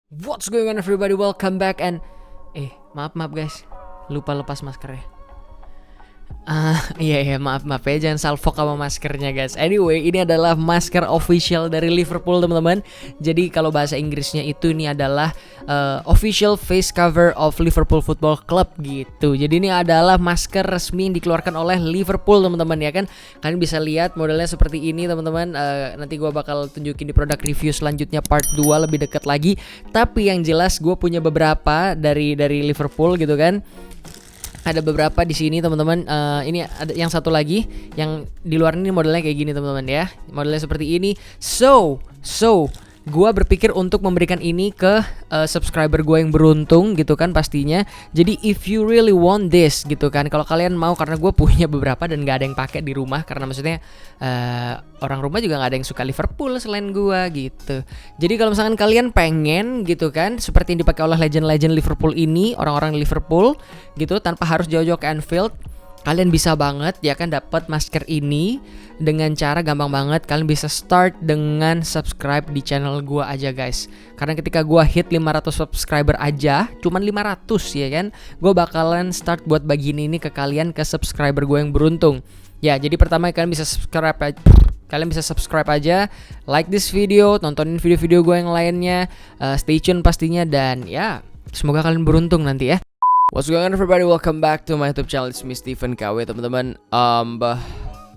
What's going on everybody, welcome back and maaf guys, lupa lepas maskernya. Iya maaf ya, jangan salfok sama maskernya guys. Anyway, ini adalah masker official dari Liverpool teman-teman. Jadi kalau bahasa Inggrisnya itu ini adalah official face cover of Liverpool Football Club gitu. Jadi ini adalah masker resmi yang dikeluarkan oleh Liverpool teman-teman ya kan. Kalian bisa lihat modelnya seperti ini teman-teman. Nanti gue bakal tunjukin di product review selanjutnya part 2 lebih dekat lagi. Tapi yang jelas gue punya beberapa dari Liverpool gitu kan. Ada beberapa di sini teman-teman. Ini ada yang satu lagi yang di luar ini modelnya kayak gini teman-teman ya. Modelnya seperti ini. So gua berpikir untuk memberikan ini ke subscriber gue yang beruntung gitu kan pastinya. Jadi if you really want this gitu kan, kalau kalian mau, karena gue punya beberapa dan gak ada yang pakai di rumah karena maksudnya orang rumah juga gak ada yang suka Liverpool selain gue gitu. Jadi kalau misalkan kalian pengen gitu kan seperti yang dipakai oleh legend-legend Liverpool ini, orang-orang Liverpool gitu, tanpa harus jauh-jauh ke Anfield, kalian bisa banget ya kan dapat masker ini dengan cara gampang banget. Kalian bisa start dengan subscribe di channel gua aja guys. Karena ketika gua hit 500 subscriber aja, cuman 500 ya kan, gua bakalan start buat bagiin ini ke kalian, ke subscriber gua yang beruntung. Ya, jadi pertama kalian bisa subscribe aja, like this video, tontonin video-video gua yang lainnya, stay tune pastinya, dan ya semoga kalian beruntung nanti ya. What's going on everybody, welcome back to my YouTube channel. It's me Stephen KW teman-teman.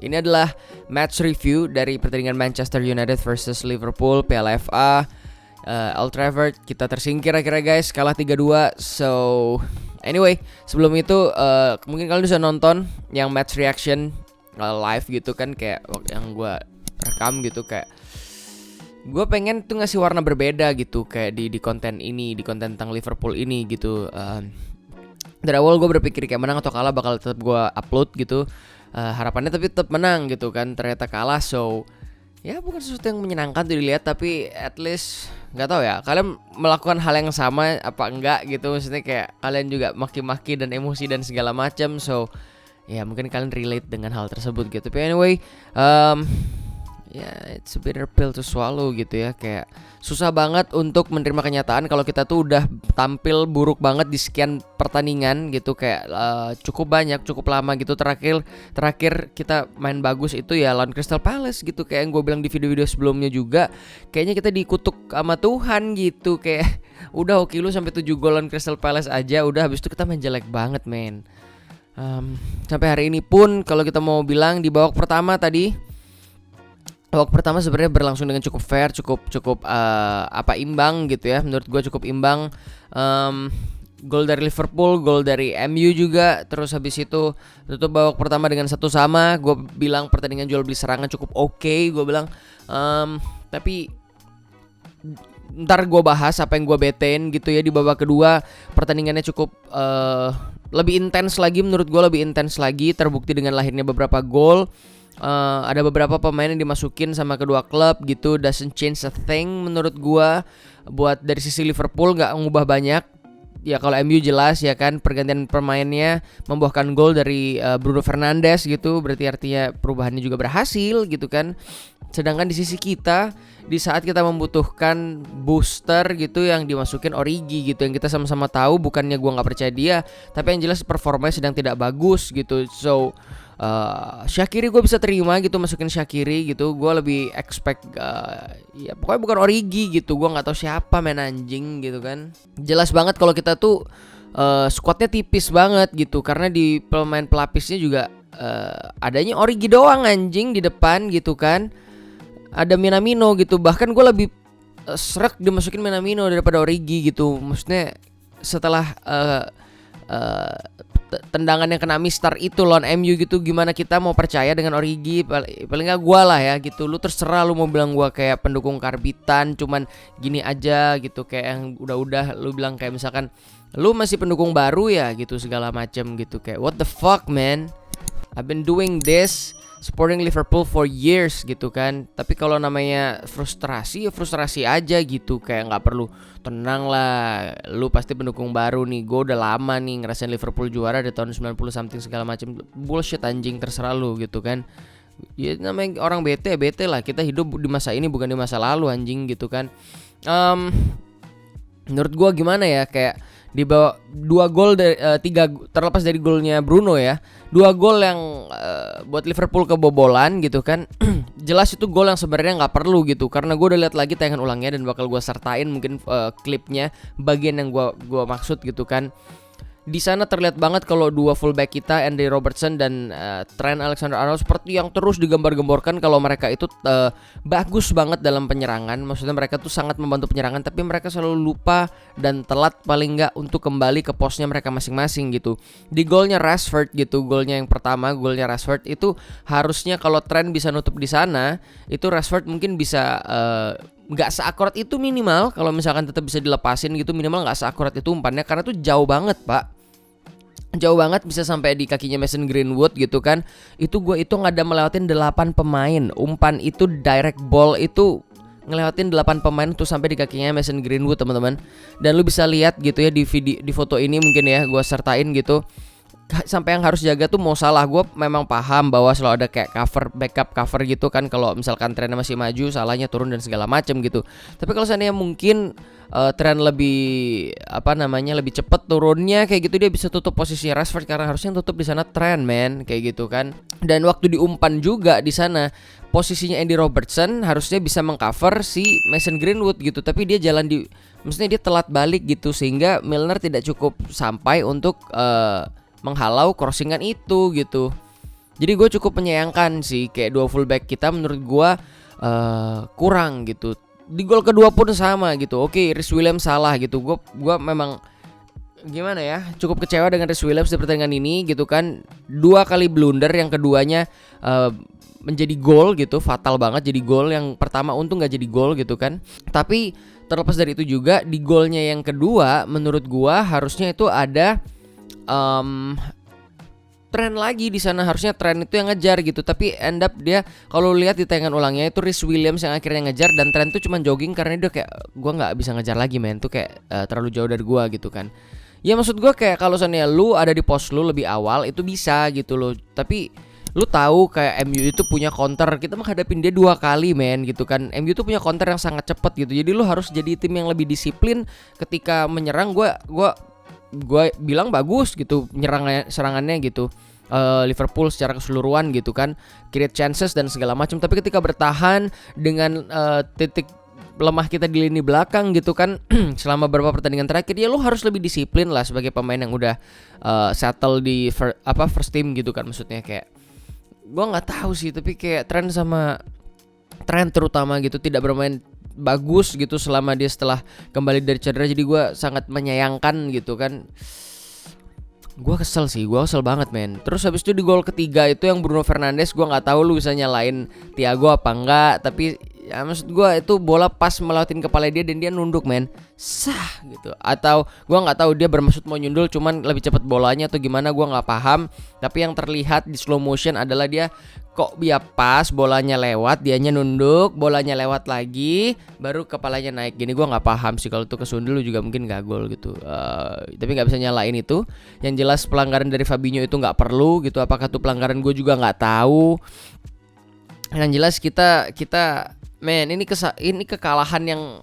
Ini adalah match review dari pertandingan Manchester United versus Liverpool Piala FA. Old Trafford, kita tersingkir akhirnya guys, kalah 3-2. So anyway, sebelum itu mungkin kalian bisa nonton yang match reaction live gitu kan, kayak yang gue rekam gitu. Kayak gue pengen tuh ngasih warna berbeda gitu, kayak di konten ini, di konten tentang Liverpool ini gitu. Dari awal gue berpikir kayak menang atau kalah bakal tetap gue upload gitu, harapannya tapi tetap menang gitu kan. Ternyata kalah, so ya bukan sesuatu yang menyenangkan tuh dilihat, tapi at least nggak tahu ya kalian melakukan hal yang sama apa enggak gitu. Maksudnya kayak kalian juga maki-maki dan emosi dan segala macam, so ya mungkin kalian relate dengan hal tersebut gitu. Tapi anyway, it's a bitter pill to swallow gitu ya. Kayak susah banget untuk menerima kenyataan kalau kita tuh udah tampil buruk banget di sekian pertandingan gitu. Kayak cukup banyak, cukup lama gitu. Terakhir kita main bagus itu ya lawan Crystal Palace gitu. Kayak yang gue bilang di video-video sebelumnya juga, kayaknya kita dikutuk sama Tuhan gitu. Kayak udah oke lu sampai 7 gol lawan Crystal Palace aja, udah habis itu kita main jelek banget men. Sampai hari ini pun kalau kita mau bilang di babak pertama tadi, babak pertama sebenarnya berlangsung dengan cukup fair, cukup imbang gitu ya. Menurut gue cukup imbang. Gol dari Liverpool, gol dari MU juga. Terus habis itu tutup babak pertama dengan 1-1. Gue bilang pertandingan jual beli serangan cukup oke. Gue bilang tapi ntar gue bahas apa yang gue betein gitu ya. Di babak kedua pertandingannya cukup lebih intens lagi. Menurut gue lebih intens lagi, terbukti dengan lahirnya beberapa gol. Ada beberapa pemain yang dimasukin sama kedua klub gitu, doesn't change a thing menurut gua. Buat dari sisi Liverpool nggak ngubah banyak. Ya kalau MU jelas ya kan, pergantian pemainnya membuahkan gol dari Bruno Fernandes gitu, berarti artinya perubahannya juga berhasil gitu kan. Sedangkan di sisi kita, di saat kita membutuhkan booster gitu, yang dimasukin Origi gitu, yang kita sama-sama tahu bukannya gua nggak percaya dia, tapi yang jelas performanya sedang tidak bagus gitu. So Shaqiri gue bisa terima gitu, masukin Shaqiri gitu. Gue lebih expect ya pokoknya bukan Origi gitu. Gue nggak tahu siapa main anjing gitu kan. Jelas banget kalau kita tuh squadnya tipis banget gitu, karena di pemain pelapisnya juga adanya Origi doang anjing di depan gitu kan. Ada Minamino gitu. Bahkan gue lebih srek dimasukin Minamino daripada Origi gitu. Maksudnya setelah tendangan yang kena mistar itu lawan MU gitu, gimana kita mau percaya dengan Origi? Paling gak gue lah ya gitu. Lu terserah lu mau bilang gue kayak pendukung karbitan, cuman gini aja gitu. Kayak yang udah lu bilang kayak misalkan lu masih pendukung baru ya gitu, segala macem gitu. Kayak what the fuck man, I've been doing this, supporting Liverpool for years gitu kan. Tapi kalau namanya frustrasi, ya frustrasi aja gitu. Kayak gak perlu, tenang lah, lu pasti pendukung baru nih. Gue udah lama nih ngerasain Liverpool juara dari tahun 90 something segala macam. Bullshit anjing, terserah lu gitu kan. Ya namanya orang bete lah. Kita hidup di masa ini bukan di masa lalu anjing gitu kan. Menurut gua gimana ya, kayak di bawah 2 gol dari 3, terlepas dari golnya Bruno ya, 2 gol yang buat Liverpool kebobolan gitu kan. Jelas itu gol yang sebenarnya nggak perlu gitu, karena gue udah lihat lagi tayangan ulangnya dan bakal gue sertain mungkin klipnya bagian yang gua maksud gitu kan. Di sana terlihat banget kalau dua fullback kita, Andy Robertson dan Trent Alexander-Arnold, seperti yang terus digambar-gemborkan kalau mereka itu bagus banget dalam penyerangan. Maksudnya mereka tuh sangat membantu penyerangan, tapi mereka selalu lupa dan telat paling nggak untuk kembali ke posnya mereka masing-masing gitu. Di golnya Rashford gitu, golnya yang pertama, golnya Rashford itu harusnya kalau Trent bisa nutup di sana, itu Rashford mungkin bisa nggak seakurat itu minimal. Kalau misalkan tetap bisa dilepasin gitu, minimal nggak seakurat itu umpannya, karena tuh jauh banget pak, jauh banget, bisa sampai di kakinya Mason Greenwood gitu kan. Itu gue hitung ada melewatin 8 pemain. Umpan itu direct ball itu ngelewatin 8 pemain tuh sampai di kakinya Mason Greenwood teman-teman. Dan lu bisa lihat gitu ya di video, di foto ini mungkin ya gue sertain gitu. Sampai yang harus jaga tuh Mo Salah. Gue memang paham bahwa selalu ada kayak cover, backup cover gitu kan, kalau misalkan trennya masih maju, Salahnya turun dan segala macem gitu. Tapi kalau seandainya mungkin tren lebih lebih cepet turunnya kayak gitu, dia bisa tutup posisi Rashford, karena harusnya tutup di sana tren men kayak gitu kan. Dan waktu diumpan juga di sana posisinya Andy Robertson harusnya bisa mengcover si Mason Greenwood gitu, tapi dia jalan di, maksudnya dia telat balik gitu, sehingga Milner tidak cukup sampai untuk menghalau crossingan itu gitu. Jadi gue cukup menyayangkan sih, kayak dua fullback kita menurut gue kurang gitu. Di gol kedua pun sama gitu. Oke, Reece Williams salah gitu. Gue memang gimana ya, cukup kecewa dengan Reece Williams di pertandingan ini gitu kan. 2 kali blunder, yang keduanya menjadi gol gitu, fatal banget jadi gol. Yang pertama untung gak jadi gol gitu kan. Tapi terlepas dari itu juga, di golnya yang kedua menurut gue harusnya itu ada Trent lagi di sana, harusnya Trent itu yang ngejar gitu, tapi end up dia, kalau lihat di tayangan ulangnya itu Reece Williams yang akhirnya ngejar, dan Trent tuh cuma jogging karena dia kayak, gua nggak bisa ngejar lagi men, tuh kayak terlalu jauh dari gua gitu kan. Ya maksud gua kayak kalau seandainya lu ada di pos lu lebih awal itu bisa gitu loh, tapi lu tahu kayak MU itu punya counter, kita menghadapin dia 2 kali men gitu kan. MU itu punya counter yang sangat cepat gitu, jadi lu harus jadi tim yang lebih disiplin ketika menyerang. Gue bilang bagus gitu serangannya gitu, Liverpool secara keseluruhan gitu kan, create chances dan segala macam. Tapi ketika bertahan dengan titik lemah kita di lini belakang gitu kan selama beberapa pertandingan terakhir, ya lu harus lebih disiplin lah sebagai pemain yang udah settle di first team gitu kan. Maksudnya kayak gue nggak tahu sih, tapi kayak Trent terutama gitu tidak bermain bagus gitu selama dia setelah kembali dari cedera. Jadi gue sangat menyayangkan gitu kan. Gue kesel banget men. Terus habis itu di gol ketiga itu yang Bruno Fernandes, gue nggak tahu lu bisa nyalain Thiago apa enggak, tapi ya maksud gue itu bola pas melewatin kepala dia dan dia nunduk men, sah gitu. Atau gue nggak tahu dia bermaksud mau nyundul cuman lebih cepat bolanya atau gimana, gue nggak paham. Tapi yang terlihat di slow motion adalah dia kok dia pas, bolanya lewat, dianya nunduk, bolanya lewat lagi, baru kepalanya naik gini. Gue nggak paham sih, kalau itu kesundul juga mungkin gak gol gitu. Tapi nggak bisa nyalain itu. Yang jelas pelanggaran dari Fabinho itu nggak perlu gitu. Apakah itu pelanggaran gue juga nggak tahu. Yang jelas kita men, ini kekalahan yang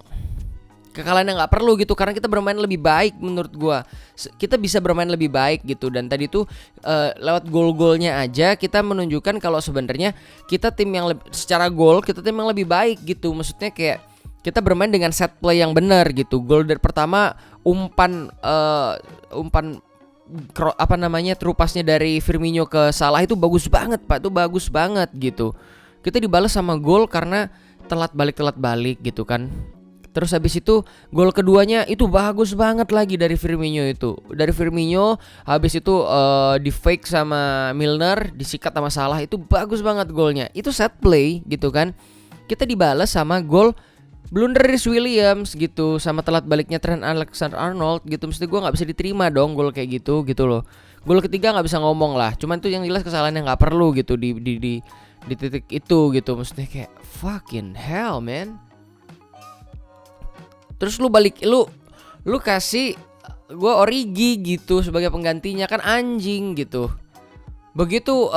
nggak perlu gitu, karena kita bermain lebih baik menurut gua. Kita bisa bermain lebih baik gitu, dan tadi tuh lewat gol-golnya aja kita menunjukkan kalau sebenarnya kita tim yang secara gol kita tim yang lebih baik gitu. Maksudnya kayak kita bermain dengan set play yang benar gitu. Gol dari pertama umpan trupasnya dari Firmino ke Salah itu bagus banget pak, itu bagus banget gitu. Kita dibalas sama gol karena telat balik gitu kan. Terus habis itu gol keduanya itu bagus banget lagi dari Firmino itu. Dari Firmino habis itu di fake sama Milner, disikat sama Salah, itu bagus banget golnya. Itu set play gitu kan. Kita dibalas sama gol blunder Reece Williams gitu, sama telat baliknya Trent Alexander-Arnold gitu. Mesti gue nggak bisa diterima dong gol kayak gitu loh. Gol ketiga nggak bisa ngomong lah. Cuman tuh yang jelas kesalahan yang nggak perlu gitu di titik itu gitu. Maksudnya kayak fucking hell man. Terus lu kasih gue Origi gitu sebagai penggantinya, kan anjing gitu. Begitu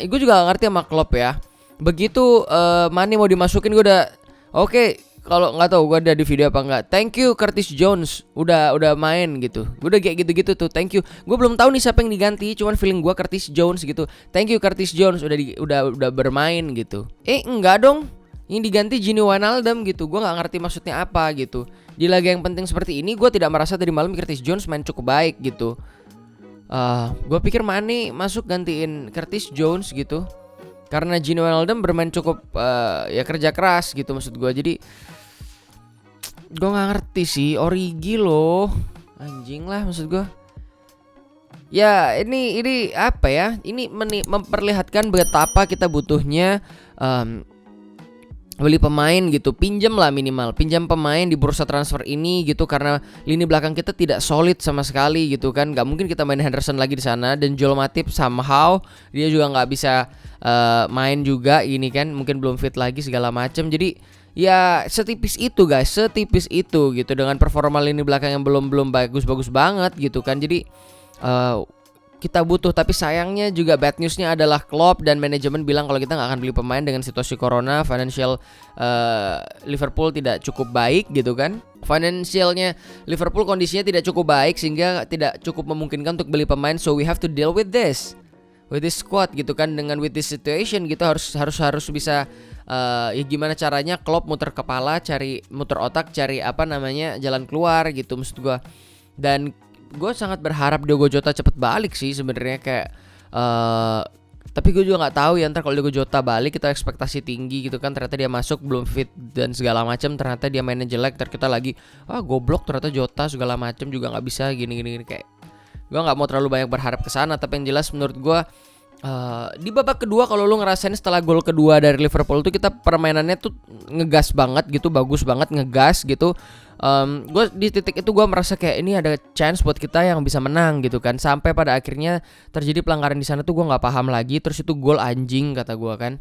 gue juga gak ngerti sama Klopp ya. Begitu Mane mau dimasukin, gue udah oke, kalau nggak tahu gue ada di video apa nggak. Thank you Curtis Jones udah main gitu. Gue udah kayak gitu-gitu tuh. Thank you. Gue belum tahu nih siapa yang diganti. Cuman feeling gue Curtis Jones gitu. Thank you Curtis Jones udah bermain gitu. Enggak dong. Yang diganti Gini Wijnaldum gitu. Gue nggak ngerti maksudnya apa gitu. Di laga yang penting seperti ini gue tidak merasa tadi malam Curtis Jones main cukup baik gitu. Gue pikir Mane masuk gantiin Curtis Jones gitu. Karena Gini Wijnaldum bermain cukup ya kerja keras gitu maksud gue. Jadi gue nggak ngerti sih Origi loh, anjing lah maksud gue. Ya ini apa ya? Ini memperlihatkan betapa kita butuhnya beli pemain gitu, pinjam lah minimal, pinjam pemain di bursa transfer ini gitu karena lini belakang kita tidak solid sama sekali gitu kan. Gak mungkin kita main Henderson lagi di sana dan Joel Matip somehow dia juga nggak bisa main juga ini kan, mungkin belum fit lagi segala macam. Jadi ya setipis itu guys, setipis itu gitu dengan performa lini belakang yang belum bagus banget gitu kan. Jadi kita butuh, tapi sayangnya juga bad newsnya adalah Klopp dan manajemen bilang kalau kita nggak akan beli pemain dengan situasi corona, financial Liverpool tidak cukup baik gitu kan. Financialnya Liverpool kondisinya tidak cukup baik sehingga tidak cukup memungkinkan untuk beli pemain, so we have to deal with this squad gitu kan, dengan with this situation gitu harus bisa ya gimana caranya Klopp muter kepala, muter otak, cari apa namanya jalan keluar gitu maksud gue. Dan gue sangat berharap Diogo Jota cepet balik sih sebenarnya kayak tapi gue juga nggak tahu ya ntar kalau Diogo Jota balik kita ekspektasi tinggi gitu kan, ternyata dia masuk belum fit dan segala macam, ternyata dia mainnya jelek, ntar kita lagi goblok ternyata Jota segala macam juga nggak bisa gini kayak gue nggak mau terlalu banyak berharap ke sana. Tapi yang jelas menurut gue di babak kedua kalau lu ngerasain setelah gol kedua dari Liverpool tuh kita permainannya tuh ngegas banget gitu, bagus banget ngegas gitu. Gue di titik itu gue merasa kayak ini ada chance buat kita yang bisa menang gitu kan, sampai pada akhirnya terjadi pelanggaran di sana tuh gue nggak paham lagi. Terus itu gol anjing kata gue kan.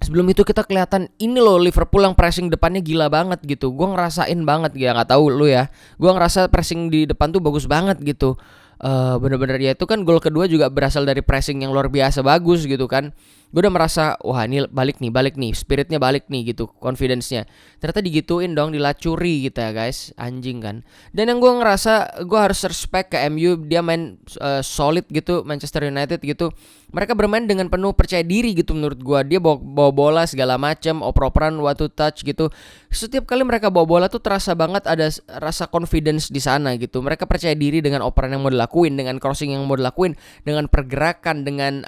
Sebelum itu kita kelihatan ini loh Liverpool yang pressing depannya gila banget gitu. Gue ngerasain banget ya, nggak tahu lu ya. Gue ngerasa pressing di depan tuh bagus banget gitu. Bener-bener ya itu kan gol kedua juga berasal dari pressing yang luar biasa bagus gitu kan. Gue udah merasa wah ini balik nih, spiritnya balik nih gitu, confidence-nya. Ternyata digituin dong, dilacuri gitu ya guys, anjing kan. Dan yang gue ngerasa gue harus respect ke MU, dia main solid gitu, Manchester United gitu. Mereka bermain dengan penuh percaya diri gitu menurut gue. Dia bawa bola segala macam, oper-operan, what to touch gitu. Setiap kali mereka bawa bola tuh terasa banget ada rasa confidence di sana gitu. Mereka percaya diri dengan operan yang mau dilakuin, dengan crossing yang mau dilakuin, dengan pergerakan, dengan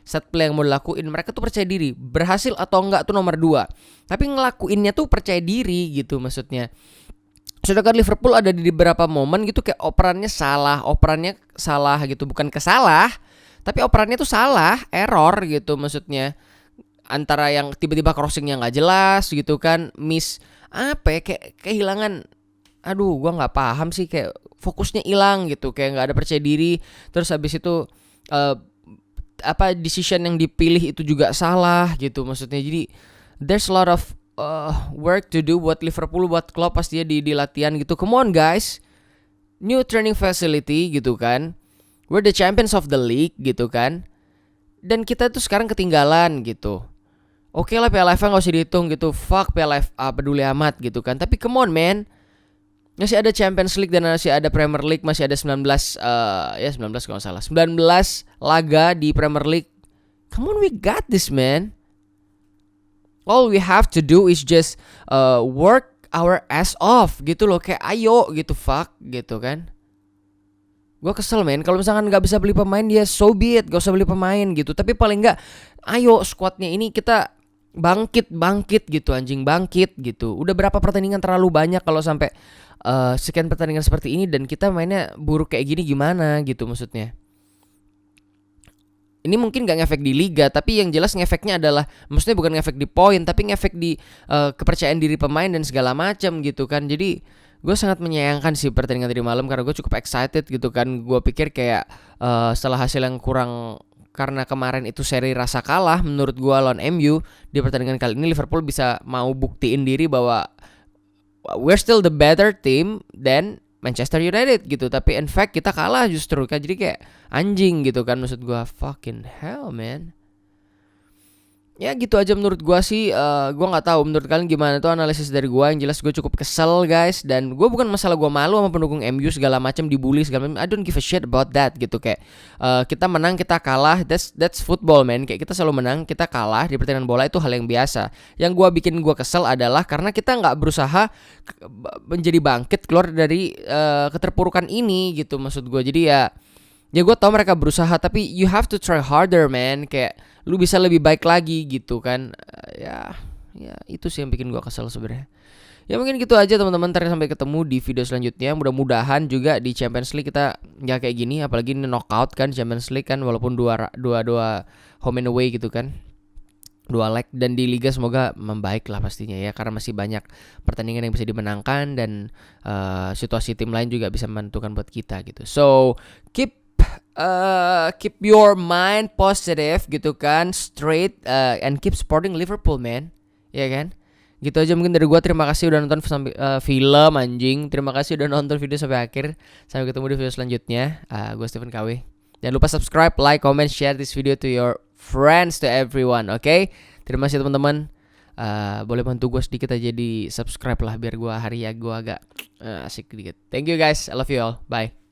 set play yang mau dilakuin. Mereka tuh percaya diri. Berhasil atau enggak tuh nomor 2, tapi ngelakuinnya tuh percaya diri gitu maksudnya. Sedangkan Liverpool ada di beberapa momen gitu kayak operannya salah gitu, bukan kesalah, tapi operannya tuh salah, error gitu maksudnya. Antara yang tiba-tiba crossingnya nggak jelas gitu kan, miss apa ya, kayak kehilangan. Aduh, gua nggak paham sih, kayak fokusnya hilang gitu, kayak nggak ada percaya diri. Terus habis itu decision yang dipilih itu juga salah gitu maksudnya. Jadi there's a lot of work to do buat Liverpool, buat Klopp pastinya di latihan gitu. Come on guys, new training facility gitu kan, we're the champions of the league gitu kan, dan kita tuh sekarang ketinggalan gitu. Oke lah Piala FA gak usah dihitung gitu, fuck Piala FA peduli amat gitu kan. Tapi come on man, masih ada Champions League dan masih ada Premier League, masih ada 19 kalau nggak salah 19 laga di Premier League. Come on, we got this man. All we have to do is just work our ass off gitu loh, kayak ayo gitu, fuck gitu kan. Gue kesel men, kalau misalkan nggak bisa beli pemain ya so be it, gak usah beli pemain gitu. Tapi paling nggak ayo squadnya ini kita bangkit gitu anjing, bangkit gitu. Udah berapa pertandingan terlalu banyak kalau sampai sekian pertandingan seperti ini dan kita mainnya buruk kayak gini gimana gitu maksudnya. Ini mungkin gak ngefek di liga, tapi yang jelas ngefeknya adalah, maksudnya bukan ngefek di poin, tapi ngefek di kepercayaan diri pemain dan segala macam gitu kan. Jadi gue sangat menyayangkan sih pertandingan tadi malam karena gue cukup excited gitu kan. Gue pikir kayak setelah hasil yang kurang, karena kemarin itu seri rasa kalah menurut gue lawan MU, di pertandingan kali ini Liverpool bisa mau buktiin diri bahwa we're still the better team than Manchester United gitu. Tapi in fact kita kalah justru kan. Jadi kayak anjing gitu kan maksud gue. Fucking hell man. Ya gitu aja menurut gua sih. Gua nggak tahu menurut kalian gimana tuh analisis dari gua. Yang jelas gue cukup kesel guys, dan gua bukan masalah gua malu sama pendukung MU segala macam, dibully segala macam. I don't give a shit about that gitu. Kayak kita menang kita kalah, that's football man. Kayak kita selalu menang kita kalah di pertandingan bola, itu hal yang biasa. Yang gua bikin gua kesel adalah karena kita nggak berusaha menjadi bangkit keluar dari keterpurukan ini gitu maksud gua. Jadi ya gue tau mereka berusaha, tapi you have to try harder man. Kayak lu bisa lebih baik lagi gitu kan. Ya itu sih yang bikin gue kesel sebenarnya. Ya mungkin gitu aja teman-teman. Ntar sampai ketemu di video selanjutnya. Mudah-mudahan juga di Champions League kita ya kayak gini, apalagi ini knockout kan Champions League kan, walaupun dua home and away gitu kan, 2 leg. Dan di Liga semoga membaik lah pastinya ya, karena masih banyak pertandingan yang bisa dimenangkan, dan situasi tim lain juga bisa menentukan buat kita gitu. So keep your mind positive gitu kan, straight, and keep supporting Liverpool man, ya kan. Gitu aja mungkin dari gua. Terima kasih udah nonton sampai film anjing. Terima kasih udah nonton video sampai akhir. Sampai ketemu di video selanjutnya. Gua Stephen KW. Jangan lupa subscribe, like, comment, share this video to your friends, to everyone. Oke? Terima kasih teman-teman. Boleh bantu gue sedikit aja di subscribe lah, biar gue hari ya gue agak asik dikit. Thank you guys, I love you all, bye.